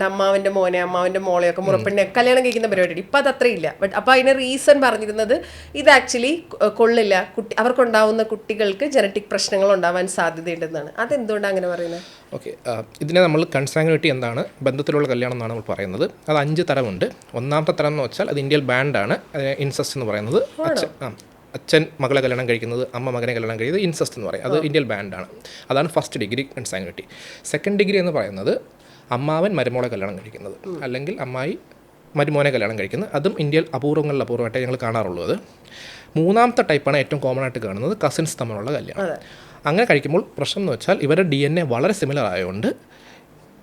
അമ്മാവന്റെ മോനെ അമ്മാവന്റെ മോളെയൊക്കെ മുറപ്പെണ്ണെ കല്യാണം കഴിക്കുന്ന പരിപാടി ഇപ്പൊ അത് അത്രയില്ല. ബട്ട് അപ്പൊ അതിന് റീസൺ പറഞ്ഞിരുന്നത് ഇത് ആക്ച്വലി കൊള്ളില്ല, അവർക്കുണ്ടാവുന്ന കുട്ടികൾക്ക് ജനറ്റിക് പ്രശ്നങ്ങൾ ഉണ്ടാവാൻ സാധ്യതയുണ്ടെന്നാണ്. അതെന്തുകൊണ്ടാണ് അങ്ങനെ പറയുന്നത്? ഓക്കെ, ഇതിനെ നമ്മൾ കൺസാങ്വിനിറ്റി എന്താണ്, ബന്ധത്തിലുള്ള കല്യാണം എന്നാണ് നമ്മൾ പറയുന്നത്. അത് 5 തരമുണ്ട്. ഒന്നാമത്തെ തരം എന്ന് വെച്ചാൽ അത് ഇന്ത്യയിൽ ബാൻഡാണ്. ഇൻസെസ്റ്റ് എന്ന് പറയുന്നത്. അച്ഛൻ മകളെ കല്യാണം കഴിക്കുന്നത്, അമ്മ മകനെ കല്യാണം കഴിക്കുന്നത് ഇൻസെസ്റ്റ് എന്ന് പറയും. അത് ഇന്ത്യയിൽ ബാൻഡാണ്. അതാണ് ഫസ്റ്റ് ഡിഗ്രി കൺസാങ്വിനിറ്റി. സെക്കൻഡ് ഡിഗ്രി എന്ന് പറയുന്നത് അമ്മാവൻ മരുമോളെ കല്യാണം കഴിക്കുന്നത്, അല്ലെങ്കിൽ അമ്മായി മരുമോനെ കല്യാണം കഴിക്കുന്നത്. അതും ഇന്ത്യയിൽ അപൂർവമായിട്ടേ ഞങ്ങൾ കാണാറുള്ളൂ. അത് മൂന്നാമത്തെ ടൈപ്പാണ് ഏറ്റവും കോമൺ ആയിട്ട് കാണുന്നത്, കസിൻസ് തമ്മിലുള്ള കല്യാണം. അങ്ങനെ കഴിക്കുമ്പോൾ പ്രശ്നം എന്ന് വെച്ചാൽ ഇവരുടെ DNA വളരെ സിമിലർ ആയതുകൊണ്ട്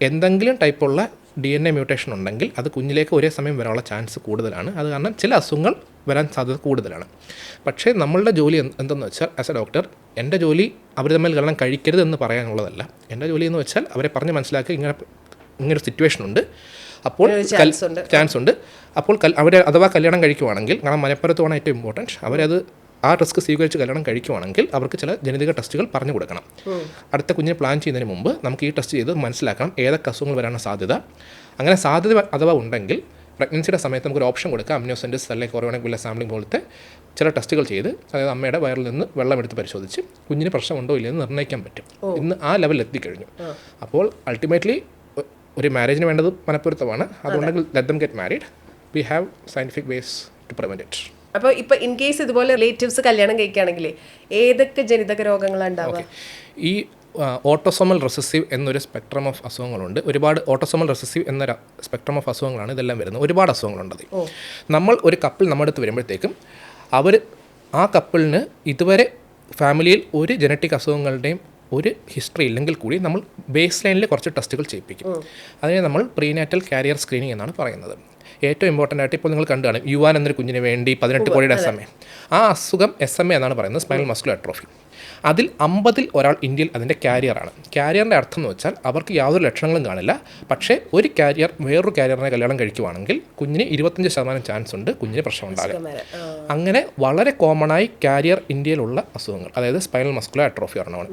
എന്തെങ്കിലും ടൈപ്പുള്ള DNA മ്യൂട്ടേഷൻ ഉണ്ടെങ്കിൽ അത് കുഞ്ഞിലേക്ക് ഒരേ സമയം വരാനുള്ള ചാൻസ് കൂടുതലാണ്. അത് കാരണം ചില അസുഖങ്ങൾ വരാൻ സാധ്യത കൂടുതലാണ്. പക്ഷേ നമ്മളുടെ ജോലി എന്തെന്ന് വെച്ചാൽ, ആസ് എ ഡോക്ടർ എൻ്റെ ജോലി അവർ തമ്മിൽ കല്യാണം കഴിക്കരുത് എന്ന് പറയാനുള്ളതല്ല. എൻ്റെ ജോലി എന്ന് വെച്ചാൽ അവരെ പറഞ്ഞ് മനസ്സിലാക്കി ഇങ്ങനൊരു സിറ്റുവേഷൻ ഉണ്ട്, അപ്പോൾ ചാൻസ് ഉണ്ട്. അപ്പോൾ അവർ അഥവാ കല്യാണം കഴിക്കുവാണെങ്കിൽ, കാരണം മനഃപ്പുറത്തുമാണ് ഏറ്റവും ഇമ്പോർട്ടൻറ്റ്, അവരത് ആ റിസ്ക് സ്വീകരിച്ച് കല്യാണം കഴിക്കുവാണെങ്കിൽ അവർക്ക് ചില ജനിതക ടെസ്റ്റുകൾ പറഞ്ഞു കൊടുക്കണം. അടുത്ത കുഞ്ഞിനെ പ്ലാൻ ചെയ്യുന്നതിന് മുമ്പ് നമുക്ക് ഈ ടെസ്റ്റ് ചെയ്ത് മനസ്സിലാക്കണം ഏതൊക്കെ അസുഖങ്ങൾ വരാനുള്ള സാധ്യത. അങ്ങനെ സാധ്യത അഥവാ ഉണ്ടെങ്കിൽ പ്രഗ്നൻസിയുടെ സമയത്ത് നമുക്കൊരു ഓപ്ഷൻ കൊടുക്കാം, അമ്നിയോസെൻറ്റിസ് അല്ലെങ്കിൽ കൊറിയോണിക് വില്ല സാമ്പിളിംഗ് പോലത്തെ ചില ടെസ്റ്റുകൾ ചെയ്ത്, അതായത് അമ്മയുടെ വയറിൽ നിന്ന് വെള്ളം എടുത്ത് പരിശോധിച്ച് കുഞ്ഞിന് പ്രശ്നമുണ്ടോ ഇല്ലെന്ന് നിർണ്ണയിക്കാൻ പറ്റും. ഇന്ന് ആ ലെവലിൽ എത്തിക്കഴിഞ്ഞു. അപ്പോൾ അൾട്ടിമേറ്റ്ലി ഒരു മാരേജിന് വേണ്ടത് മനഃപ്പൊരുത്തമാണ്. അതുകൊണ്ടെങ്കിൽ let them get married. We have scientific ways to prevent it. അപ്പോൾ ഇപ്പോൾ ഇൻ കേസ് ഇതുപോലെ റിലേറ്റീവ്സ് കല്യാണം കഴിക്കുകയാണെങ്കിൽ ഏതൊക്കെ ജനിതക രോഗങ്ങളാണ് ഉണ്ടാവുക? ഈ ഓട്ടോസോമൽ റെസസീവ് എന്നൊരു സ്പെക്ട്രം ഓഫ് അസുഖങ്ങളുണ്ട്. ഒരുപാട് ഓട്ടോസോമൽ റെസസീവ് എന്നൊരു സ്പെക്ട്രം ഓഫ് അസുഖങ്ങളാണ് ഇതെല്ലാം വരുന്നത്. ഒരുപാട് അസുഖങ്ങളുണ്ട്. നമ്മൾ ഒരു കപ്പിൾ നമ്മുടെ അടുത്ത് വരുമ്പോഴത്തേക്കും ആ കപ്പിളിന് ഇതുവരെ ഫാമിലിയിൽ ഒരു ജനറ്റിക് അസുഖങ്ങളുടെയും ഒരു ഹിസ്റ്ററി ഇല്ലെങ്കിൽ കൂടി നമ്മൾ ബേസ് ലൈനിൽ കുറച്ച് ടെസ്റ്റുകൾ ചെയ്യിപ്പിക്കും. അതിനെ നമ്മൾ പ്രീനാറ്റൽ കാരിയർ സ്ക്രീനിങ് എന്നാണ് പറയുന്നത്. ഏറ്റവും ഇമ്പോർട്ടൻ്റ് ആയിട്ട് ഇപ്പോൾ നിങ്ങൾ കണ്ടാണ് യുവാൻ എന്നൊരു കുഞ്ഞിന് വേണ്ടി 18 കോടിയുടെ SMA. ആ അസുഖം SMA എന്നാണ് പറയുന്നത്, സ്പൈനൽ മസ്കുലർ അട്രോഫി. അതിൽ 50-ൽ ഒരാൾ ഇന്ത്യയിൽ അതിൻ്റെ കാരിയറാണ്. കാരിയറിൻ്റെ അർത്ഥം എന്ന് വെച്ചാൽ അവർക്ക് യാതൊരു ലക്ഷണങ്ങളും കാണില്ല, പക്ഷേ ഒരു കാരിയർ വേറൊരു കാരിയറിനെ കല്യാണം കഴിക്കുവാണെങ്കിൽ കുഞ്ഞിന് 25% ചാൻസ് ഉണ്ട് കുഞ്ഞിന് പ്രശ്നം ഉണ്ടാകും. അങ്ങനെ വളരെ കോമണായി കാരിയർ ഇന്ത്യയിലുള്ള അസുഖങ്ങൾ, അതായത് സ്പൈനൽ മസ്കുലർ അട്രോഫി ഒരെണ്ണമാണ്.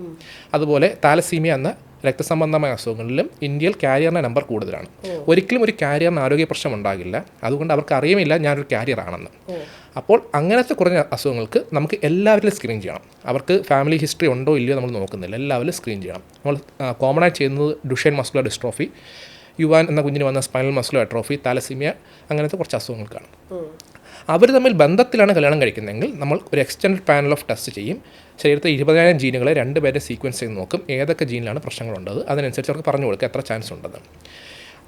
അതുപോലെ താലസീമിയ എന്ന രക്തസംബന്ധമായ അസുഖങ്ങളിലും ഇന്ത്യയിൽ കാരിയറിൻ്റെ നമ്പർ കൂടുതലാണ്. ഒരിക്കലും ഒരു കാരിയറിന് ആരോഗ്യ പ്രശ്നം ഉണ്ടാകില്ല, അതുകൊണ്ട് അവർക്ക് അറിയുമില്ല ഞാനൊരു കാരിയറാണെന്ന്. അപ്പോൾ അങ്ങനത്തെ കുറഞ്ഞ അസുഖങ്ങൾക്ക് നമുക്ക് എല്ലാവരിലും സ്ക്രീൻ ചെയ്യണം. അവർക്ക് ഫാമിലി ഹിസ്റ്ററി ഉണ്ടോ ഇല്ലയോ നമ്മൾ നോക്കുന്നില്ല, എല്ലാവരും സ്ക്രീൻ ചെയ്യണം. നമ്മൾ കോമണായി ചെയ്യുന്നത് ഡുഷേൻ മസ്കുലർ ഡിസ്ട്രോഫി, യുവാൻ എന്ന കുഞ്ഞിന് വന്ന സ്പൈനൽ മസ്കുലർ അട്രോഫി, താലസീമിയ, അങ്ങനത്തെ കുറച്ച് അസുഖങ്ങൾക്കാണ്. അവർ തമ്മിൽ ബന്ധത്തിലാണ് കല്യാണം കഴിക്കുന്നതെങ്കിൽ നമ്മൾ ഒരു എക്സ്റ്റൻഡ് പാനൽ ഓഫ് ടെസ്റ്റ് ചെയ്യും. ശരീരത്തിൽ 20,000 ജീനുകളെ 2 പേരെ സീക്വൻസ് ചെയ്ത് നോക്കും, ഏതൊക്കെ ജീനിലാണ് പ്രശ്നങ്ങളുള്ളത്. അതിനനുസരിച്ച് അവർക്ക് പറഞ്ഞു കൊടുക്കുക എത്ര ചാൻസ് ഉണ്ടെന്ന്.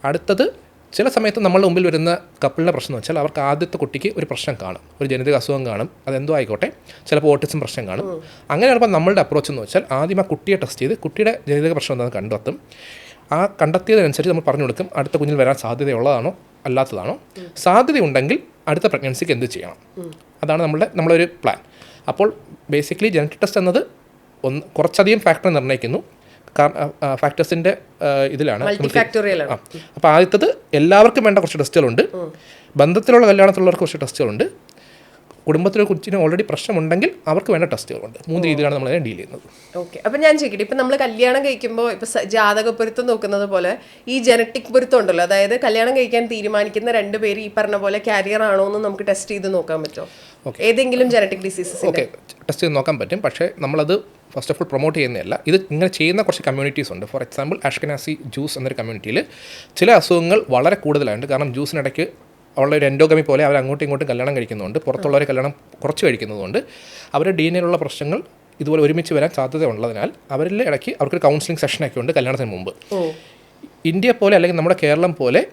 അടുത്തത്, ചില സമയത്ത് നമ്മളുടെ മുമ്പിൽ വരുന്ന കപ്പിളിൻ്റെ പ്രശ്നം എന്ന് വെച്ചാൽ അവർക്ക് ആദ്യത്തെ കുട്ടിക്ക് ഒരു പ്രശ്നം കാണും, ഒരു ജനിതക അസുഖം കാണും, അതെന്തോ ആയിക്കോട്ടെ, ചിലപ്പോൾ ഓട്ടിസം പ്രശ്നം കാണും. അങ്ങനെ വരുമ്പോൾ നമ്മളുടെ അപ്രോച്ച് എന്ന് വെച്ചാൽ ആദ്യം ആ കുട്ടിയെ ടെസ്റ്റ് ചെയ്ത് കുട്ടിയുടെ ജനിതക പ്രശ്നം എന്താണെന്ന് കണ്ടെത്തും. ആ കണ്ടെത്തിയതനുസരിച്ച് നമ്മൾ പറഞ്ഞു കൊടുക്കും അടുത്ത കുഞ്ഞിൽ വരാൻ സാധ്യതയുള്ളതാണോ അല്ലാത്തതാണോ. സാധ്യതയുണ്ടെങ്കിൽ അടുത്ത പ്രഗ്നൻസിക്ക് എന്ത് ചെയ്യണം, അതാണ് നമ്മളൊരു പ്ലാൻ. അപ്പോൾ ബേസിക്കലി ജനറ്റിക് ടെസ്റ്റ് എന്നത് കുറച്ചധികം ഫാക്ടർ നിർണ്ണയിക്കുന്നു. ഫാക്ടേഴ്സിൻ്റെ ഇതിലാണ്. അപ്പോൾ ആദ്യത്തത് എല്ലാവർക്കും വേണ്ട കുറച്ച് ടെസ്റ്റുകളുണ്ട്, ബന്ധത്തിലുള്ള കല്യാണത്തിലുള്ളവർക്ക് കുറച്ച് ടെസ്റ്റുകളുണ്ട്, കുടുംബത്തിലൊരു കുഞ്ഞിന് ഓൾറെഡി പ്രശ്നമുണ്ടെങ്കിൽ അവർക്ക് വേണ്ട ടെസ്റ്റുകളുണ്ട്. 3 രീതിയിലാണ് നമ്മൾ അതിനെ ഡീൽ ചെയ്യുന്നത്. ഓക്കെ, അപ്പം ഞാൻ ചോദിക്കട്ടെ, ഇപ്പം നമ്മൾ കല്യാണം കഴിക്കുമ്പോൾ ഇപ്പം ജാതക പൊരുത്തം നോക്കുന്നത് പോലെ ഈ ജനറ്റിക് പൊരുത്തം ഉണ്ടല്ലോ, അതായത് കല്യാണം കഴിക്കാൻ തീരുമാനിക്കുന്ന 2 പേര് ഈ പറഞ്ഞ പോലെ കാരിയർ ആണോ എന്ന് നമുക്ക് ടെസ്റ്റ് ചെയ്ത് നോക്കാൻ പറ്റുമോ? ഏതെങ്കിലും ജനറ്റിക് ഡിസീസസ്? ഓക്കെ, ടെസ്റ്റ് ചെയ്ത് നോക്കാൻ പറ്റും, പക്ഷേ നമ്മളത് ഫസ്റ്റ് ഓഫ് ഓൾ പ്രൊമോട്ട് ചെയ്യുന്നതല്ല. ഇത് ഇങ്ങനെ ചെയ്യുന്ന കുറച്ച് കമ്മ്യൂണിറ്റീസ് ഉണ്ട്. ഫോർ എക്സാമ്പിൾ അഷ്കനാസി ജ്യൂസ് എന്നൊരു കമ്മ്യൂണിറ്റിയിൽ ചില അസുഖങ്ങൾ വളരെ കൂടുതലായിട്ട്, കാരണം ജ്യൂസിനിടയ്ക്ക് ഉള്ള ഒരു എൻഡോഗമി പോലെ അവർ അങ്ങോട്ടും ഇങ്ങോട്ടും കല്യാണം കഴിക്കുന്നുണ്ട്, പുറത്തുള്ളവരെ കല്യാണം കുറച്ച് കഴിക്കുന്നതുകൊണ്ട് അവരുടെ DNA പ്രശ്നങ്ങൾ ഇതുപോലെ ഒരുമിച്ച് വരാൻ സാധ്യത ഉള്ളതിനാൽ അവരിൽ ഇടയ്ക്ക് അവർക്കൊരു കൗൺസിലിംഗ് സെഷനൊക്കെ ഉണ്ട് കല്യാണത്തിന് മുമ്പ്. ഇന്ത്യ പോലെ അല്ലെങ്കിൽ നമ്മുടെ കേരളം പോലെ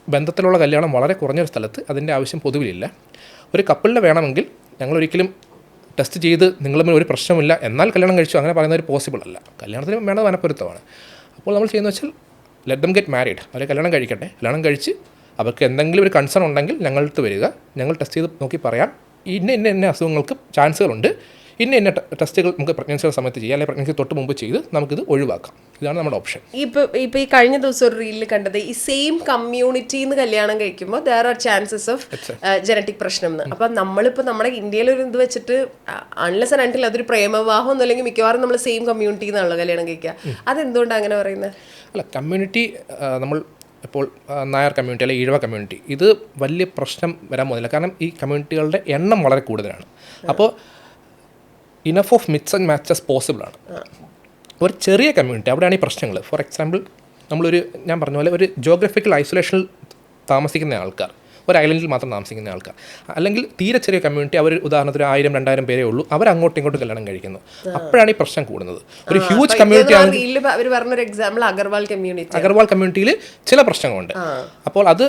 ബന്ധത്തിലുള്ള കല്യാണം വളരെ കുറഞ്ഞൊരു സ്ഥലത്ത് അതിൻ്റെ ആവശ്യം പൊതുവിലില്ല. ഒരു കപ്പിളിനെ വേണമെങ്കിൽ ഞങ്ങളൊരിക്കലും ടെസ്റ്റ് ചെയ്ത് നിങ്ങൾ തമ്മിൽ ഒരു പ്രശ്നമില്ല എന്നാൽ കല്യാണം കഴിച്ചു അങ്ങനെ പറയുന്നത് പോസിബിൾ അല്ല. കല്യാണത്തിന് വേണ്ടത് മനഃപ്പൊരുത്തമാണ്. അപ്പോൾ നമ്മൾ ചെയ്യുന്നത് വെച്ചാൽ ലെറ്റ് ദം ഗെറ്റ് മാരീഡ്, അവരെ കല്യാണം കഴിക്കട്ടെ, കല്യാണം കഴിച്ച് അവർക്ക് എന്തെങ്കിലും ഒരു കൺസേൺ ഉണ്ടെങ്കിൽ ഞങ്ങളടുത്ത് വരിക, ഞങ്ങൾ ടെസ്റ്റ് ചെയ്ത് നോക്കി പറയാം ഇന്ന അസുഖങ്ങൾക്ക് ചാൻസുകളുണ്ട്, ഇന്ന ടെസ്റ്റുകൾ നമുക്ക് പ്രഗ്നൻസിയുടെ സമയത്ത് ചെയ്യാം, അല്ലെങ്കിൽ പ്രഗ്നൻസി തൊട്ട് മുമ്പ് ചെയ്ത് നമുക്കിത് ഒഴിവാക്കാം. ഇതാണ് നമ്മുടെ ഓപ്ഷൻ. ഇപ്പോൾ ഈ കഴിഞ്ഞ ദിവസം ഒരു റീലിൽ കണ്ടത് ഈ സെയിം കമ്മ്യൂണിറ്റിന്ന് കല്യാണം കഴിക്കുമ്പോൾ there are chances of genetic പ്രശ്നം എന്ന്. അപ്പം നമ്മളിപ്പോൾ നമ്മുടെ ഇന്ത്യയിലൊരു ഇത് വെച്ചിട്ട് അൺലെസ് ആൻഡ് അൺടിൽ അതൊരു പ്രേമവിവാഹം എന്നല്ലെങ്കിൽ മിക്കവാറും നമ്മൾ സെയിം കമ്മ്യൂണിറ്റിയിൽ നിന്നാണല്ലോ കല്യാണം കഴിക്കുക. അതെന്തുകൊണ്ടാണ് അങ്ങനെ പറയുന്നത്? അല്ല, കമ്മ്യൂണിറ്റി നമ്മൾ ഇപ്പോൾ നായർ കമ്മ്യൂണിറ്റി അല്ലെങ്കിൽ ഈഴവ കമ്മ്യൂണിറ്റി, ഇത് വലിയ പ്രശ്നം വരാൻ പോകുന്നില്ല. കാരണം ഈ കമ്മ്യൂണിറ്റികളുടെ എണ്ണം വളരെ കൂടുതലാണ്. അപ്പോൾ enough of mix and matches possible ആണ്. ഒരു ചെറിയ കമ്മ്യൂണിറ്റി അവിടെയാണ് ഈ പ്രശ്നങ്ങൾ. ഫോർ എക്സാമ്പിൾ ഞാൻ പറഞ്ഞ പോലെ ഒരു ജോഗ്രഫിക്കൽ ഐസൊലേഷനിൽ താമസിക്കുന്ന ആൾക്കാർ, ഒരു ഐലൻഡിൽ മാത്രം താമസിക്കുന്ന ആൾക്കാർ, അല്ലെങ്കിൽ തീരെ ചെറിയ കമ്മ്യൂണിറ്റി, അവർ ഉദാഹരണത്തിന് 1000-2000 പേരേ ഉള്ളൂ, അവർ അങ്ങോട്ടും ഇങ്ങോട്ടും കല്യാണം കഴിക്കുന്നു. അപ്പോഴാണ് ഈ പ്രശ്നം കൂടുന്നത്. ഒരു ഹ്യൂജ് കമ്മ്യൂണിറ്റി അഗർവാൾ കമ്മ്യൂണിറ്റിയിൽ ചില പ്രശ്നങ്ങളുണ്ട്. അപ്പോൾ അത്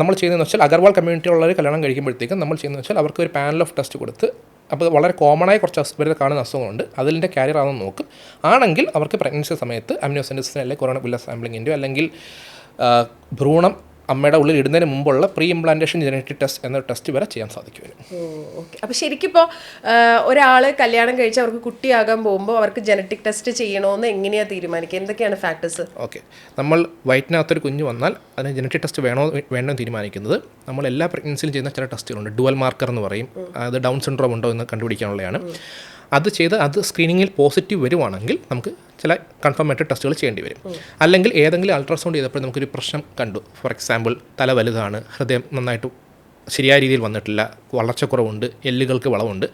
നമ്മൾ ചെയ്യുന്നതെന്ന് വെച്ചാൽ അഗർവാൾ കമ്മ്യൂണിറ്റിയുള്ളവർ കല്യാണം കഴിക്കുമ്പോഴത്തേക്കും നമ്മൾ ചെയ്യുന്നതെന്ന് വെച്ചാൽ അവർക്ക് ഒരു പാനൽ ഓഫ് ടെസ്റ്റ് കൊടുത്ത്, അപ്പോൾ വളരെ കോമണായി കുറച്ച് ഇവരെ കാണുന്ന അസുഖങ്ങളുണ്ട്, അതിൻ്റെ ക്യാരിയർ ആണെന്ന് നോക്കും. ആണെങ്കിൽ അവർക്ക് പ്രഗ്നൻസി സമയത്ത് അമ്നിയോസെൻറ്റസിന് അല്ലെങ്കിൽ കൊറോണ വില്ല സാമ്പിളിങ്ങിൻ്റെയോ അല്ലെങ്കിൽ ഭ്രൂണം അമ്മയുടെ ഉള്ളിൽ ഇടുന്നതിന് മുമ്പുള്ള പ്രീ ഇംപ്ലാന്റേഷൻ ജനറ്റിക് ടെസ്റ്റ് എന്ന ടെസ്റ്റ് വരെ ചെയ്യാൻ സാധിക്കും. ഓക്കെ. അപ്പോൾ ശരിക്കും ഇപ്പോൾ ഒരാൾ കല്യാണം കഴിച്ച് അവർക്ക് കുട്ടിയാകാൻ പോകുമ്പോൾ അവർക്ക് ജനറ്റിക് ടെസ്റ്റ് ചെയ്യണമെന്ന് എങ്ങനെയാണ് തീരുമാനിക്കുക? എന്തൊക്കെയാണ് ഫാക്ടേഴ്സ്? ഓക്കെ, നമ്മൾ വയറ്റിനകത്തൊരു കുഞ്ഞ് വന്നാൽ അതിന് ജനറ്റിക് ടെസ്റ്റ് വേണ്ടോ തീരുമാനിക്കുന്നത് നമ്മൾ എല്ലാ പ്രഗ്നൻസിയിലും ചെയ്യുന്ന ചില ടെസ്റ്റുകളുണ്ട്. ഡുവൽ മാർക്കർ എന്ന് പറയും. അത് ഡൗൺ സിൻഡ്രോം ഉണ്ടോ എന്ന് കണ്ടുപിടിക്കാനുള്ളതാണ്. അത് ചെയ്ത് അത് സ്ക്രീനിങ്ങിൽ പോസിറ്റീവ് വരുവാണെങ്കിൽ നമുക്ക് ചില കൺഫർമേറ്റഡ് ടെസ്റ്റുകൾ ചെയ്യേണ്ടി വരും. അല്ലെങ്കിൽ ഏതെങ്കിലും അൾട്രാസൗണ്ട് ചെയ്തപ്പോൾ നമുക്കൊരു പ്രശ്നം കണ്ടു, ഫോർ എക്സാമ്പിൾ തല വലുതാണ്, ഹൃദയം നന്നായിട്ട് ശരിയായ രീതിയിൽ വന്നിട്ടില്ല, വളർച്ചക്കുറവുണ്ട്, എല്ലുകൾക്ക് വളവുണ്ട്,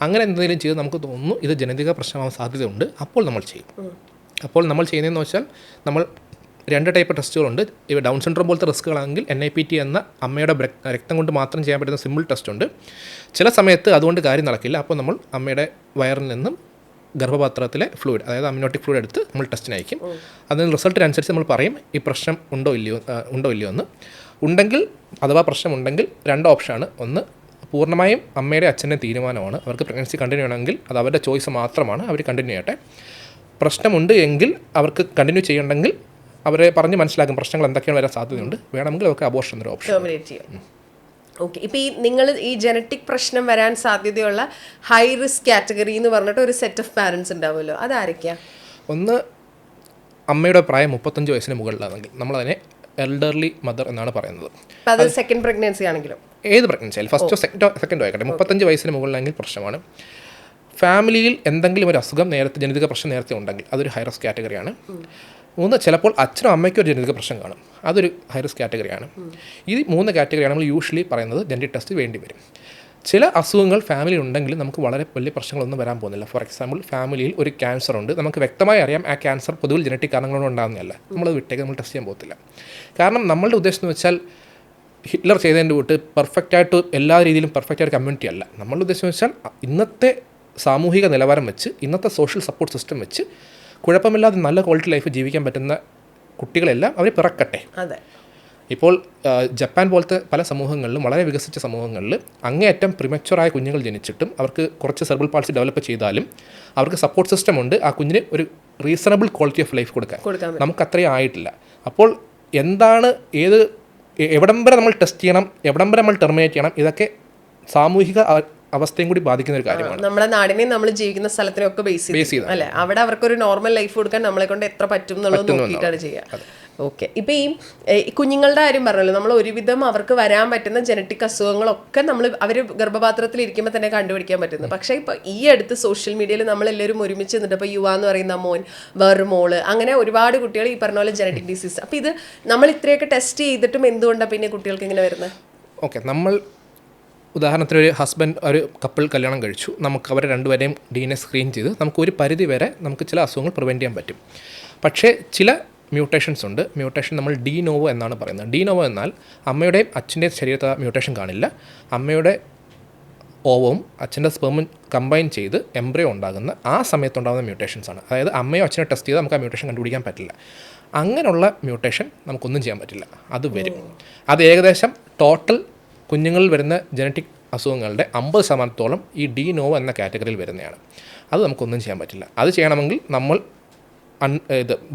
അങ്ങനെ എന്തെങ്കിലും ചെയ്ത് നമുക്ക് തോന്നുന്നു ഇത് ജനിതക പ്രശ്നമാകാൻ സാധ്യതയുണ്ട്, അപ്പോൾ നമ്മൾ ചെയ്യും. അപ്പോൾ നമ്മൾ ചെയ്യുന്നതെന്ന് വെച്ചാൽ നമ്മൾ 2 ടൈപ്പ് ടെസ്റ്റുകളുണ്ട്. ഇവ ഡൗൺ സിൻഡ്രോം പോലത്തെ റിസ്ക്കുകളാണെങ്കിൽ NIPT എന്ന അമ്മയുടെ രക്തം കൊണ്ട് മാത്രം ചെയ്യാൻ പറ്റുന്ന സിമ്പിൾ ടെസ്റ്റ് ഉണ്ട്. ചില സമയത്ത് അതുകൊണ്ട് കാര്യം നടക്കില്ല. അപ്പോൾ നമ്മൾ അമ്മയുടെ വയറിൽ നിന്നും ഗർഭപാത്രത്തിലെ ഫ്ലൂയിഡ്, അതായത് അമ്നിയോട്ടിക് ഫ്ലൂയിഡ് എടുത്ത് നമ്മൾ ടെസ്റ്റിന് അയക്കും. അതിന് റിസൾട്ടിനനുസരിച്ച് നമ്മൾ പറയും ഈ പ്രശ്നം ഉണ്ടോ ഇല്ലയോ എന്ന്. ഉണ്ടെങ്കിൽ, അഥവാ പ്രശ്നമുണ്ടെങ്കിൽ 2 ഓപ്ഷനാണ്. ഒന്ന്, പൂർണ്ണമായും അമ്മയുടെ അച്ഛൻ്റെ തീരുമാനമാണ്. അവർക്ക് പ്രഗ്നൻസി കണ്ടിന്യൂ ചെയ്യണമെങ്കിൽ അത് അവരുടെ ചോയ്സ് മാത്രമാണ്, അവർ കണ്ടിന്യൂ ചെയ്യട്ടെ. പ്രശ്നമുണ്ട് എങ്കിൽ അവർക്ക് കണ്ടിന്യൂ ചെയ്യണമെങ്കിൽ അവരെ പറഞ്ഞ് മനസ്സിലാക്കും പ്രശ്നങ്ങൾ എന്തൊക്കെയാണ് വരാൻ സാധ്യതയുണ്ട്. വേണമെങ്കിൽ അവർക്ക് അബോർഷൻ എന്നൊരു ഓപ്ഷൻ. ഓക്കെ. ഇപ്പോൾ നിങ്ങൾ ഈ ജനറ്റിക് പ്രശ്നം വരാൻ സാധ്യതയുള്ള ഹൈ റിസ്ക് കാറ്റഗറി എന്ന് പറഞ്ഞിട്ട് ഒരു സെറ്റ് ഓഫ് പാരൻസ് ഉണ്ടാവുമല്ലോ, അതാരൊക്കെയാണ്? ഒന്ന്, അമ്മയുടെ പ്രായം 35 വയസ്സിന് മുകളിലാണെങ്കിൽ നമ്മളതിനെ എൽഡർലി മദർ എന്നാണ് പറയുന്നത്. അത് സെക്കൻഡ് പ്രഗ്നൻസി ആണെങ്കിലും ഏത് പ്രഗ്നൻസി ആയാലും, ഫസ്റ്റോ സെക്കൻഡോ ആയിക്കട്ടെ, 35 വയസ്സിന് മുകളിലാണെങ്കിൽ പ്രശ്നമാണ്. ഫാമിലിയിൽ എന്തെങ്കിലും ഒരു അസുഖം നേരത്തെ, ജനിതക പ്രശ്നം നേരത്തെ ഉണ്ടെങ്കിൽ അതൊരു ഹൈ റിസ്ക് കാറ്റഗറിയാണ്. 3, ചിലപ്പോൾ അച്ഛനും അമ്മയ്ക്കും ഒരു ജനിതക പ്രശ്നം കാണും, അതൊരു ഹൈ റിസ്ക് കാറ്റഗറിയാണ്. ഈ 3 കാറ്റഗറിയാണ് നമ്മൾ യൂഷ്വലി പറയുന്നത് ജനറ്റിക് ടെസ്റ്റ് വേണ്ടി വരും. ചില അസുഖങ്ങൾ ഫാമിലി ഉണ്ടെങ്കിൽ നമുക്ക് വളരെ വലിയ പ്രശ്നങ്ങളൊന്നും വരാൻ പോകുന്നില്ല. ഫോർ എക്സാമ്പിൾ, ഫാമിലിയിൽ ഒരു ക്യാൻസർ ഉണ്ട്, നമുക്ക് വ്യക്തമായി അറിയാം ആ ക്യാൻസർ പൊതുവിൽ ജനറ്റിക് കാരണങ്ങളോട് ഉണ്ടാകുന്നതല്ല, നമ്മളത് വിട്ടേക്ക് നമ്മൾ ടെസ്റ്റ് ചെയ്യാൻ പോകത്തില്ല. കാരണം നമ്മളുടെ ഉദ്ദേശം എന്ന് വെച്ചാൽ ഹിറ്റ്ലർ ചെയ്തതിൻ്റെ കൂട്ട് പെർഫെക്റ്റായിട്ട് എല്ലാ രീതിയിലും പെർഫെക്റ്റായിട്ട് കമ്മ്യൂണിറ്റി അല്ല. നമ്മളുടെ ഉദ്ദേശം എന്ന് വെച്ചാൽ ഇന്നത്തെ സാമൂഹിക നിലവാരം വെച്ച്, ഇന്നത്തെ സോഷ്യൽ സപ്പോർട്ട് സിസ്റ്റം വെച്ച് കുഴപ്പമില്ലാതെ നല്ല ക്വാളിറ്റി ലൈഫ് ജീവിക്കാൻ പറ്റുന്ന കുട്ടികളെല്ലാം അവർ പിറക്കട്ടെ. അതെ. ഇപ്പോൾ ജപ്പാൻ പോലത്തെ പല സമൂഹങ്ങളിലും, വളരെ വികസിച്ച സമൂഹങ്ങളിൽ അങ്ങേയറ്റം പ്രിമച്വറായ കുഞ്ഞുങ്ങൾ ജനിച്ചിട്ടും അവർക്ക് കുറച്ച് സെർബൽ പാൾസി ഡെവലപ്പ് ചെയ്താലും അവർക്ക് സപ്പോർട്ട് സിസ്റ്റം ഉണ്ട് ആ കുഞ്ഞിന് ഒരു റീസണബിൾ ക്വാളിറ്റി ഓഫ് ലൈഫ് കൊടുക്കാൻ. നമുക്ക് അത്രയും ആയിട്ടില്ല. അപ്പോൾ എന്താണ്, എവിടം വരെ നമ്മൾ ടെസ്റ്റ് ചെയ്യണം, എവിടം വരെ നമ്മൾ ടെർമിനേറ്റ് ചെയ്യണം, ഇതൊക്കെ സാമൂഹിക അവസ്ഥയും കൂടി ബാധിക്കുന്ന ഒരു കാര്യമാണ്. നമ്മുടെ നാടിനെയും നമ്മൾ ജീവിക്കുന്ന സ്ഥലത്തിനൊക്കെ ബേസ് ചെയ്ത് അല്ലെ, അവിടെ അവർക്കൊരു നോർമൽ ലൈഫ് കൊടുക്കാൻ നമ്മളെ കൊണ്ട് എത്ര പറ്റും എന്നുള്ളത് നോക്കിയിട്ടാണ് ചെയ്യുക. ഓക്കെ. ഇപ്പം ഈ കുഞ്ഞുങ്ങളുടെ കാര്യം പറഞ്ഞല്ലോ, നമ്മൾ ഒരുവിധം അവർക്ക് വരാൻ പറ്റുന്ന ജനറ്റിക് അസുഖങ്ങളൊക്കെ അവർ ഗർഭപാത്രത്തിൽ ഇരിക്കുമ്പോൾ തന്നെ കണ്ടുപിടിക്കാൻ പറ്റുന്നു. പക്ഷേ ഇപ്പോൾ ഈ അടുത്ത് സോഷ്യൽ മീഡിയയിൽ നമ്മളെല്ലാവരും ഒരുമിച്ച് നിന്നിട്ട് ഇപ്പോൾ യുവ എന്ന് പറയുന്ന മോൻ, വേറൊരു മോള്, അങ്ങനെ ഒരുപാട് കുട്ടികൾ ഈ പറഞ്ഞ പോലെ ജനറ്റിക് ഡിസീസ്. അപ്പോൾ ഇത് നമ്മൾ ഇത്രയൊക്കെ ടെസ്റ്റ് ചെയ്തിട്ടും എന്തുകൊണ്ടാണ് പിന്നെ കുട്ടികൾക്ക് ഇങ്ങനെ വരുന്നത്? ഓക്കെ, നമ്മൾ ഉദാഹരണത്തിന് ഒരു ഹസ്ബൻഡ്, ഒരു കപ്പിൾ കല്യാണം കഴിച്ചു, നമുക്ക് അവരെ രണ്ടുപേരെയും DNA സ്ക്രീൻ ചെയ്ത് നമുക്ക് ഒരു പരിധി വരെ നമുക്ക് ചില അസുഖങ്ങൾ പ്രിവെൻറ്റ് ചെയ്യാൻ പറ്റും. പക്ഷേ ചില മ്യൂട്ടേഷൻസ് ഉണ്ട്. മ്യൂട്ടേഷൻ നമ്മൾ ഡി നോവോ എന്നാണ് പറയുന്നത്. ഡി നോവോ എന്നാൽ അമ്മയുടെയും അച്ഛൻ്റെയും ശരീരത്തെ മ്യൂട്ടേഷൻ കാണില്ല, അമ്മയുടെ ഓവവും അച്ഛൻ്റെ സ്പെർമും കമ്പൈൻ ചെയ്ത് എംബ്രിയോ ഉണ്ടാകുന്ന ആ സമയത്തുണ്ടാകുന്ന മ്യൂട്ടേഷൻസാണ്. അതായത് അമ്മയോ അച്ഛനെ ടെസ്റ്റ് ചെയ്താൽ നമുക്ക് ആ മ്യൂട്ടേഷൻ കണ്ടുപിടിക്കാൻ പറ്റില്ല. അങ്ങനെയുള്ള മ്യൂട്ടേഷൻ നമുക്കൊന്നും ചെയ്യാൻ പറ്റില്ല, അത് വരും. അത് ഏകദേശം ടോട്ടൽ കുഞ്ഞുങ്ങളിൽ വരുന്ന ജനറ്റിക് അസുഖങ്ങളുടെ 50% ഈ ഡി നോവോ എന്ന കാറ്റഗറിയിൽ വരുന്നതാണ്. അത് നമുക്കൊന്നും ചെയ്യാൻ പറ്റില്ല. അത് ചെയ്യണമെങ്കിൽ നമ്മൾ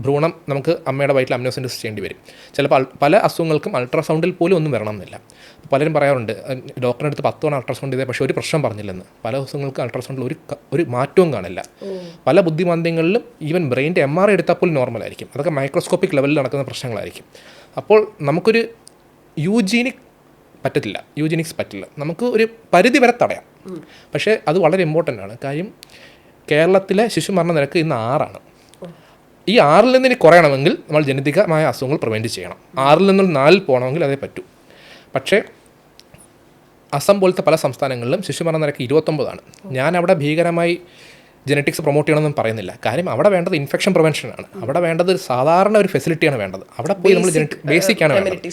ഭ്രൂണം നമുക്ക് അമ്മയുടെ വയറ്റിൽ അമ്നിയോസെൻറ്റസിസ് ചെയ്യേണ്ടി വരും. ചിലപ്പോൾ പല അസുഖങ്ങൾക്കും അൾട്രാസൗണ്ടിൽ പോലും ഒന്നും വരണമെന്നില്ല. പലരും പറയാറുണ്ട് ഡോക്ടറിൻ്റെ അടുത്ത് 10 തവണ അൾട്രാസൗണ്ട് ചെയ്തേ പക്ഷേ ഒരു പ്രശ്നം പറഞ്ഞില്ലെന്ന്. പല അസുഖങ്ങൾക്ക് അൾട്രാസൗണ്ടിൽ ഒരു മാറ്റവും കാണില്ല. പല ബുദ്ധിമാന്ദ്യങ്ങളിലും ഈവൻ ബ്രെയിൻ്റെ MRI എടുത്താൽ പോലും നോർമലായിരിക്കും. അതൊക്കെ മൈക്രോസ്കോപ്പിക് ലെവലിൽ നടക്കുന്ന പ്രശ്നങ്ങളായിരിക്കും. അപ്പോൾ നമുക്കൊരു യൂജീനിക്സ് പറ്റില്ല. നമുക്ക് ഒരു പരിധി വരെ തടയാം. പക്ഷേ അത് വളരെ ഇമ്പോർട്ടൻ്റ് ആണ്. കാര്യം കേരളത്തിലെ ശിശുമരണ നിരക്ക് ഇന്ന് 6ആണ്. ഈ 6 നിന്ന് ഇനി കുറയണമെങ്കിൽ നമ്മൾ ജനിതകമായ അസുഖങ്ങൾ പ്രിവെൻറ്റ് ചെയ്യണം. 6 നിന്ന് 4 പോകണമെങ്കിൽ അതേ പറ്റൂ. പക്ഷേ അസം പോലത്തെ പല സംസ്ഥാനങ്ങളിലും ശിശുമരണ നിരക്ക് 29 ഞാൻ അവിടെ ഭീകരമായി ജനറ്റിക്സ് പ്രൊമോട്ട് ചെയ്യണമെന്നും പറയുന്നില്ല. കാര്യം അവിടെ വേണ്ടത് ഇൻഫെക്ഷൻ പ്രിവെൻഷനാണ്. അവിടെ വേണ്ടത് സാധാരണ ഒരു ഫെസിലിറ്റിയാണ് വേണ്ടത്. അവിടെ പോയി നമ്മൾ ബേസിക് ആണ് വേണ്ടത്.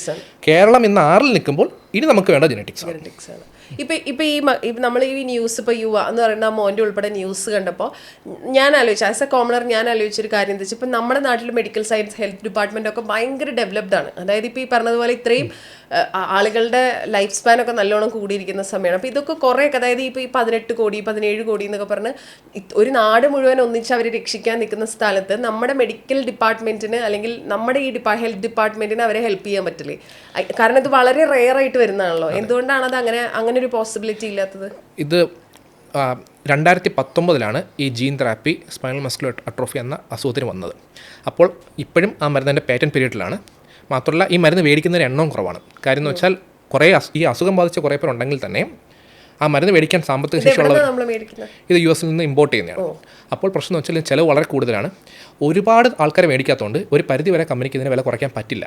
കേരളം ഇന്ന് 6 നിൽക്കുമ്പോൾ ഇനി നമുക്ക് വേണ്ട ജനറ്റിക്സ് ആണ്. നമ്മൾ ഈ ന്യൂസ് ഇപ്പോൾ യുവ എന്ന് പറയുന്ന മോൻ്റെ ഉൾപ്പെടെ ന്യൂസ് കണ്ടപ്പോൾ ഞാൻ ആലോചിച്ചു, ആസ് എ കോമണർ ഞാൻ ആലോചിച്ചൊരു കാര്യം എന്താ വെച്ചാൽ ഇപ്പം നമ്മുടെ നാട്ടിൽ മെഡിക്കൽ സയൻസ് ഹെൽത്ത് ഡിപ്പാർട്ട്മെൻ്റ് ഒക്കെ ഭയങ്കര ഡെവലപ്ഡ് ആണ്. അതായത് ഇപ്പോൾ ഈ പറഞ്ഞതുപോലെ ഇത്രയും ആളുകളുടെ ലൈഫ് സ്പാൻ ഒക്കെ നല്ലോണം കൂടിയിരിക്കുന്ന സമയമാണ്. അപ്പോൾ ഇതൊക്കെ കുറേയൊക്കെ, അതായത് ഇപ്പോൾ ഈ 18 കോടി 17 കോടി എന്നൊക്കെ പറഞ്ഞ് ഒരു നാട് മുഴുവൻ ഒന്നിച്ച് അവർ രക്ഷിക്കാൻ നിൽക്കുന്ന സ്ഥലത്ത് നമ്മുടെ മെഡിക്കൽ ഡിപ്പാർട്ട്മെൻറ്റിന് അല്ലെങ്കിൽ നമ്മുടെ ഈ ഹെൽത്ത് ഡിപ്പാർട്ട്മെൻറ്റിന് അവരെ ഹെൽപ്പ് ചെയ്യാൻ പറ്റില്ലേ? കാരണം ഇത് വളരെ റെയർ ആയിട്ട് വരുന്നതാണല്ലോ. എന്തുകൊണ്ടാണ് അത് അങ്ങനെ ഒരു പോസിബിലിറ്റി ഇല്ലാത്തത്? ഇത് 2019 ഈ gene therapy spinal muscular atrophy എന്ന അസുഖത്തിന് വന്നത്. അപ്പോൾ ഇപ്പോഴും ആ മരുന്നിൻ്റെ പേറ്റൻറ്റ് പീരീഡിലാണ്. മാത്രമല്ല ഈ മരുന്ന് മേടിക്കുന്നതിന് എണ്ണവും കുറവാണ്. കാര്യം എന്ന് വെച്ചാൽ ഈ അസുഖം ബാധിച്ച കുറേ പേർ ഉണ്ടെങ്കിൽ തന്നെ ആ മരുന്ന് മേടിക്കാൻ സാമ്പത്തിക ശേഷിയുള്ളവർ ഇത് US നിന്ന് ഇമ്പോർട്ട് ചെയ്യുന്നതാണ്. അപ്പോൾ പ്രശ്നം എന്ന് വെച്ചാൽ ചിലവ് വളരെ കൂടുതലാണ്. ഒരുപാട് ആൾക്കാരെ മേടിക്കാത്തതുകൊണ്ട് ഒരു പരിധി വരെ കമ്പനിക്ക് ഇതിന് വില കുറയ്ക്കാൻ പറ്റില്ല.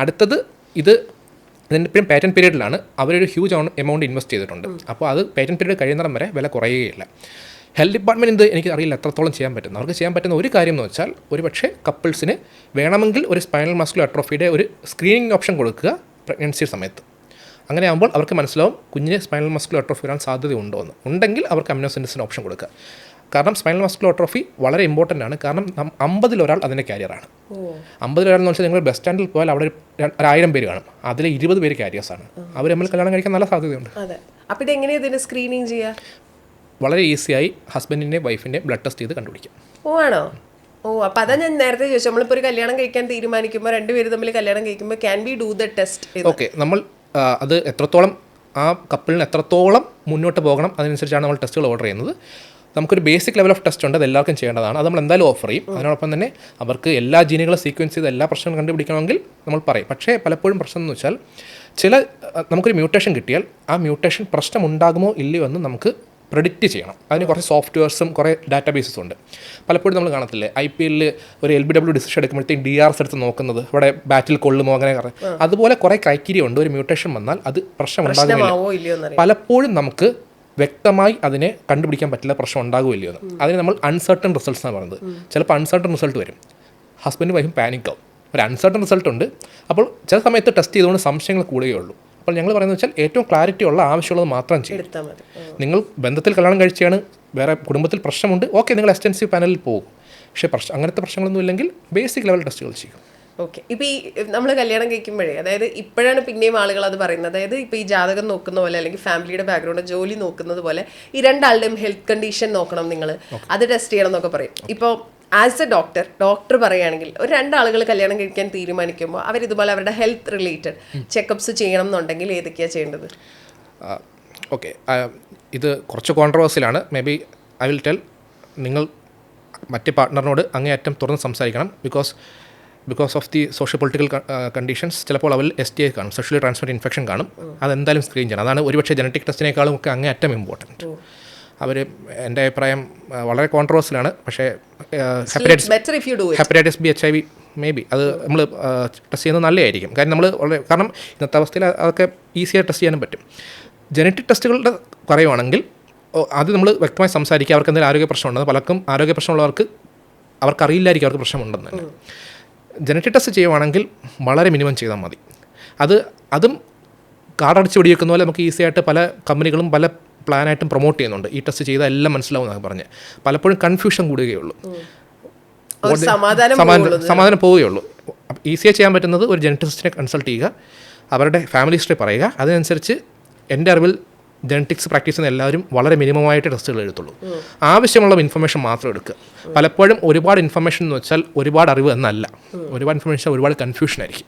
അടുത്തത് ഇതിൻ്റെ ഇപ്പോഴും പേറ്റൻറ്റ് പീരീഡിലാണ്. അവരൊരു ഹ്യൂജ് എമൗണ്ട് ഇൻവെസ്റ്റ് ചെയ്തിട്ടുണ്ട്. അപ്പോൾ അത് പേറ്റൻറ്റ് പീരീഡ് കഴിയുന്നിടം വരെ വില കുറയുകയില്ല. ഹെൽത്ത് ഡിപ്പാർട്ട്മെൻറ്റ് ഇത് എനിക്ക് അറിയില്ല എത്രത്തോളം ചെയ്യാൻ പറ്റുന്നു. അവർക്ക് ചെയ്യാൻ പറ്റുന്ന ഒരു കാര്യം എന്ന് വെച്ചാൽ ഒരു പക്ഷേ കപ്പിൾസിന് വേണമെങ്കിൽ ഒരു സ്പൈനൽ മസ്കുലർ അട്രോഫിയുടെ ഒരു സ്ക്രീനിങ് ഓപ്ഷൻ കൊടുക്കുക പ്രഗ്നൻസി സമയത്ത്. അങ്ങനെ ആകുമ്പോൾ അവർക്ക് മനസ്സിലാവും കുഞ്ഞിന് സ്പൈനൽ മസ്കുലർ അട്രോഫി വരാൻ സാധ്യതയുണ്ടോ എന്ന്. ഉണ്ടെങ്കിൽ അവർക്ക് അമിനോസെൻസിന് ഓപ്ഷൻ കൊടുക്കുക. കാരണം സ്പൈനൽ മസ്കുലർ അട്രോഫി വളരെ ഇമ്പോർട്ടൻ്റ് ആണ്. കാരണം 50 ഒരാൾ അതിൻ്റെ ക്യാരിയറാണ്. 50 ഒരാൾ എന്ന് വെച്ചാൽ നിങ്ങൾ ബസ് സ്റ്റാൻഡിൽ പോയാൽ അവിടെ 1000 പേര് കാണും. അതിൽ 20 പേര് ക്യാരിയേഴ്സാണ്. അവർ തമ്മിൽ കല്യാണം കഴിക്കാൻ നല്ല സാധ്യതയുണ്ട്. അപ്പോൾ ഇതെങ്ങനെയാണ് ഇതിന് സ്ക്രീനിങ് ചെയ്യുക? വളരെ ഈസിയായി ഹസ്ബൻഡിൻ്റെ വൈഫിൻ്റെ ബ്ലഡ് ടെസ്റ്റ് ചെയ്ത് കണ്ടുപിടിക്കും. ആണോ? അപ്പോൾ അതാ ഞാൻ നേരത്തെ ചോദിച്ചു. നമ്മളിപ്പോൾ ഒരു കല്യാണം കഴിക്കാൻ തീരുമാനിക്കുമ്പോൾ രണ്ടുപേര് തമ്മിൽ കല്യാണം കഴിക്കുമ്പോൾ can we do the test? Okay, നമ്മൾ അത് എത്രത്തോളം ആ കപ്പിളിന് എത്രത്തോളം മുന്നോട്ട് പോകണം അതിനനുസരിച്ചാണ് നമ്മൾ ടെസ്റ്റുകൾ ഓർഡർ ചെയ്യുന്നത്. നമുക്കൊരു ബേസിക് ലെവൽ ഓഫ് ടെസ്റ്റ് ഉണ്ട്, അത് എല്ലാവർക്കും ചെയ്യേണ്ടതാണ്. അത് നമ്മൾ എന്തായാലും ഓഫർ ചെയ്യും. അതിനോടൊപ്പം തന്നെ അവർക്ക് എല്ലാ ജീനുകളും സീക്വൻസ് ചെയ്ത് എല്ലാ പ്രശ്നങ്ങളും കണ്ടുപിടിക്കണമെങ്കിൽ നമ്മൾ പറയും. പക്ഷേ പലപ്പോഴും പ്രശ്നം എന്ന് വെച്ചാൽ നമുക്കൊരു മ്യൂട്ടേഷൻ കിട്ടിയാൽ ആ മ്യൂട്ടേഷൻ പ്രശ്നം ഉണ്ടാകുമോ ഇല്ലയോ എന്ന് നമുക്ക് പ്രെഡിക്റ്റ് ചെയ്യണം. അതിന് കുറച്ച് സോഫ്റ്റ്വെയർസും കുറേ ഡാറ്റാബേസസും ഉണ്ട്. പലപ്പോഴും നമ്മൾ കാണത്തില്ലേ IPL ഒരു LBW ഡിസിഷൻ എടുക്കുമ്പോഴത്തേക്കും DRS എടുത്ത് നോക്കുന്നത് ഇവിടെ ബാറ്റിൽ കൊള്ളുമോ അങ്ങനെ അതുപോലെ കുറേ ക്രൈറ്റീരിയ ഉണ്ട്. ഒരു മ്യൂട്ടേഷൻ വന്നാൽ അത് പ്രശ്നം ഉണ്ടാകുന്നില്ല. പലപ്പോഴും നമുക്ക് വ്യക്തമായി അതിനെ കണ്ടുപിടിക്കാൻ പറ്റില്ല പ്രശ്നം ഉണ്ടാകുമില്ലയോ എന്ന്. അതിന് നമ്മൾ അൺസർട്ടൺ റിസൾട്ട്സ് എന്നാണ് പറയുന്നത്. ചിലപ്പോൾ അൺസർട്ടൺ റിസൾട്ട് വരും, ഹസ്ബൻഡും വൈഫും പാനിക്കാവും. ഒരു അൺസർട്ടൺ റിസൾട്ട് ഉണ്ട്. അപ്പോൾ ചില സമയത്ത് ടെസ്റ്റ് ചെയ്തുകൊണ്ട് സംശയങ്ങൾ കൂടുകയുള്ളൂ. അപ്പോൾ ഞങ്ങൾ പറയുന്നത് വെച്ചാൽ ഏറ്റവും ക്ലാരിറ്റി ഉള്ള ആവശ്യമുള്ളത് മാത്രം ചെയ്യും. നിങ്ങൾ ബന്ധത്തിൽ കല്യാണം കഴിച്ചാണ്, വേറെ കുടുംബത്തിൽ പ്രശ്നമുണ്ട്, ഓക്കെ, നിങ്ങൾ എക്സ്റ്റെൻസീവ് പാനലിൽ പോകും. പക്ഷേ അങ്ങനത്തെ പ്രശ്നങ്ങളൊന്നും ഇല്ലെങ്കിൽ ബേസിക് ലെവൽ ടെസ്റ്റുകൾ ചെയ്യും. ഓക്കെ. ഇപ്പോൾ ഈ നമ്മൾ കല്യാണം കഴിക്കുമ്പോഴേ, അതായത് ഇപ്പോഴാണ് പിന്നെയും ആളുകൾ അത് പറയുന്നത്, അതായത് ഇപ്പോൾ ഈ ജാതകം നോക്കുന്ന പോലെ അല്ലെങ്കിൽ ഫാമിലിയുടെ ബാക്ക്ഗ്രൗണ്ട് ജോലി നോക്കുന്നത് പോലെ ഈ രണ്ടാളുടെയും ഹെൽത്ത് കണ്ടീഷൻ നോക്കണം നിങ്ങൾ, അത് ടെസ്റ്റ് ചെയ്യണം എന്നൊക്കെ പറയും. ഇപ്പോൾ ആസ് എ ഡോക്ടർ പറയുകയാണെങ്കിൽ ഒരു രണ്ടാളുകൾ കല്യാണം കഴിക്കാൻ തീരുമാനിക്കുമ്പോൾ അവരിതുപോലെ അവരുടെ ഹെൽത്ത് റിലേറ്റഡ് ചെക്കപ്സ് ചെയ്യണം എന്നുണ്ടെങ്കിൽ ഏതൊക്കെയാണ് ചെയ്യേണ്ടത്? ഓക്കെ, ഇത് കുറച്ച് കോൺട്രവേഴ്സിലാണ്. Maybe I will tell, നിങ്ങൾ മറ്റേ പാർട്ട്ണറിനോട് അങ്ങേയറ്റം തുറന്ന് സംസാരിക്കണം. Because of the socio political conditions ചിലപ്പോൾ അവരിൽ STI കാണും, സെക്ഷലി ട്രാൻസ്മിറ്റഡ് ഇൻഫെക്ഷൻ കാണും. അതെന്തായാലും സ്ക്രീൻ ചെയ്യണം. അതാണ് ഒരുപക്ഷെ ജനറ്റിക് ടെസ്റ്റിനേക്കാളും ഒക്കെ അങ്ങേയറ്റം ഇമ്പോർട്ടൻറ്റ്. എൻ്റെ അഭിപ്രായം വളരെ കോൺട്രവേഴ്സിലാണ്. പക്ഷേ hepatitis B HIV may be അത് നമ്മൾ ടെസ്റ്റ് ചെയ്യുന്നത് നല്ലതായിരിക്കും. കാരണം ഇന്നത്തെ അവസ്ഥയിൽ അതൊക്കെ ഈസിയായി ടെസ്റ്റ് ചെയ്യാനും പറ്റും. ജനറ്റിക് ടെസ്റ്റുകളുടെ പറയുവാണെങ്കിൽ അത് നമ്മൾ വ്യക്തമായി സംസാരിക്കുക. അവർക്ക് എന്തെങ്കിലും ആരോഗ്യ പ്രശ്നം ഉണ്ടെന്ന്, പലർക്കും ആരോഗ്യ പ്രശ്നമുള്ളവർക്ക് അവർക്കറിയില്ലായിരിക്കും അവർക്ക് പ്രശ്നമുണ്ടെന്ന് തന്നെ. ജനറ്റിക് ടെസ്റ്റ് ചെയ്യുവാണെങ്കിൽ വളരെ മിനിമം ചെയ്താൽ മതി. അതും കാർഡടിച്ച് വെടിവെക്കുന്ന പോലെ നമുക്ക് ഈസിയായിട്ട് പല കമ്പനികളും പല പ്ലാനായിട്ടും പ്രൊമോട്ട് ചെയ്യുന്നുണ്ട്. ഈ ടെസ്റ്റ് ചെയ്താൽ എല്ലാം മനസ്സിലാവും എന്നൊക്കെ പറഞ്ഞ് പലപ്പോഴും കൺഫ്യൂഷൻ കൂടുകയുള്ളൂ, സമാധാനം പോവുകയുള്ളൂ. ഈസിയായി ചെയ്യാൻ പറ്റുന്നത് ഒരു ജനറ്റിസ്റ്റിനെ കൺസൾട്ട് ചെയ്യുക, അവരുടെ ഫാമിലി ഹിസ്റ്ററി പറയുക. അതിനനുസരിച്ച് എൻ്റെ അറിവിൽ ജനറ്റിക്സ് പ്രാക്ടീസ് ചെയ്യുന്ന എല്ലാവരും വളരെ മിനിമമായിട്ട് ടെസ്റ്റുകൾ എഴുതുള്ളൂ. ആവശ്യമുള്ള ഇൻഫർമേഷൻ മാത്രം എടുക്കുക. പലപ്പോഴും ഒരുപാട് ഇൻഫർമേഷൻ എന്ന് വെച്ചാൽ ഒരുപാട് അറിവ് എന്നല്ല. ഒരുപാട് ഇൻഫർമേഷൻ ഒരുപാട് കൺഫ്യൂഷൻ ആയിരിക്കും.